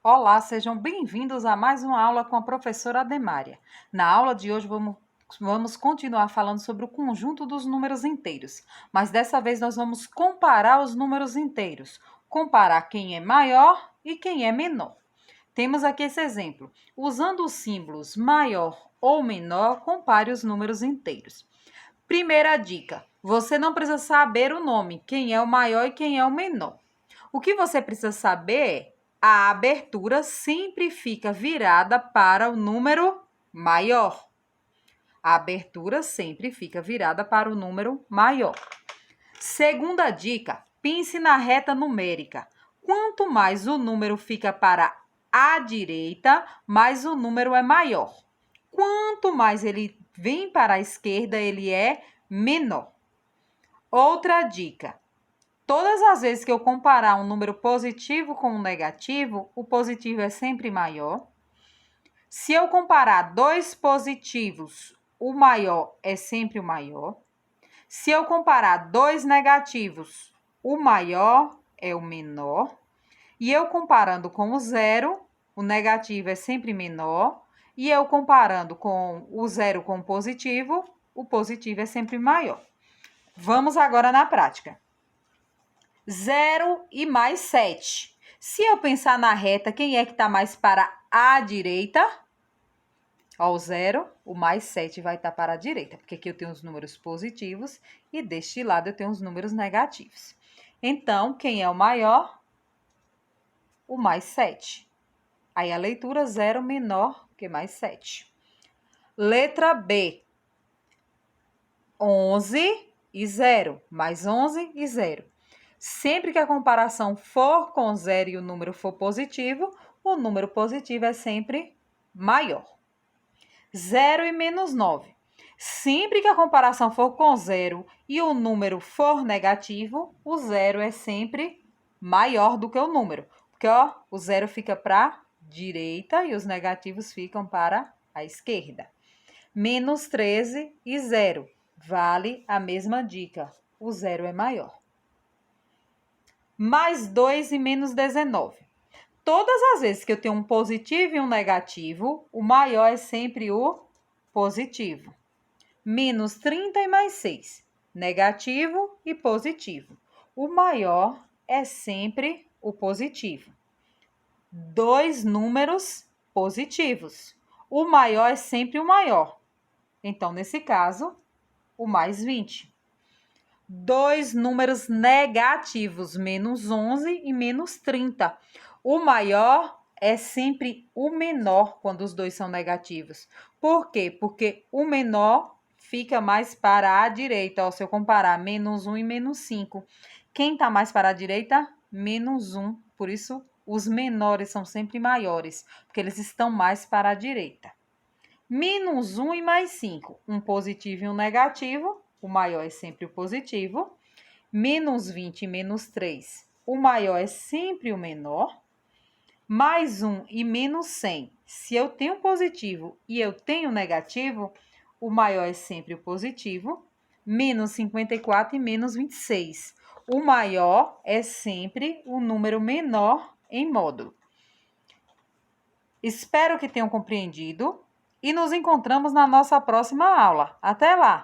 Olá, sejam bem-vindos a mais uma aula com a professora Ademária. Na aula de hoje vamos continuar falando sobre o conjunto dos números inteiros, mas dessa vez nós vamos comparar os números inteiros, comparar quem é maior e quem é menor. Temos aqui esse exemplo. Usando os símbolos maior ou menor, compare os números inteiros. Primeira dica: você não precisa saber o nome, quem é o maior e quem é o menor. O que você precisa saber é a abertura sempre fica virada para o número maior. A abertura sempre fica virada para o número maior. Segunda dica: pense na reta numérica. Quanto mais o número fica para a direita, mais o número é maior. Quanto mais ele vem para a esquerda, ele é menor. Outra dica: todas as vezes que eu comparar um número positivo com um negativo, o positivo é sempre maior. Se eu comparar dois positivos, o maior é sempre o maior. Se eu comparar dois negativos, o maior é o menor. E eu comparando com o zero, o negativo é sempre menor. E eu comparando com o zero com o positivo é sempre maior. Vamos agora na prática. 0 e mais 7. Se eu pensar na reta, quem é que está mais para a direita? Ó, o 0, o mais 7 vai estar para a direita, porque aqui eu tenho os números positivos e deste lado eu tenho os números negativos. Então, quem é o maior? O mais 7. Aí a leitura 0 menor que mais 7. Letra B. 11 e 0, mais 11 e 0. Sempre que a comparação for com 0 e o número for positivo, o número positivo é sempre maior. 0 e menos 9. Sempre que a comparação for com 0 e o número for negativo, o 0 é sempre maior do que o número. Porque ó, o 0 fica para a direita e os negativos ficam para a esquerda. Menos 13 e 0. Vale a mesma dica. O 0 é maior. Mais 2 e menos 19. Todas as vezes que eu tenho um positivo e um negativo, o maior é sempre o positivo. Menos 30 e mais 6. Negativo e positivo. O maior é sempre o positivo. Dois números positivos. O maior é sempre o maior. Então, nesse caso, o mais 20. Dois números negativos, menos 11 e menos 30. O maior é sempre o menor quando os dois são negativos. Por quê? Porque o menor fica mais para a direita. Ó, se eu comparar menos 1 e menos 5. Quem está mais para a direita? Menos 1. Por isso, os menores são sempre maiores, porque eles estão mais para a direita. Menos 1 e mais 5. Um positivo e um negativo. O maior é sempre o positivo. Menos 20 e menos 3. O maior é sempre o menor. Mais 1 e menos 100. Se eu tenho positivo e eu tenho negativo, o maior é sempre o positivo. Menos 54 e menos 26. O maior é sempre o número menor em módulo. Espero que tenham compreendido e nos encontramos na nossa próxima aula. Até lá!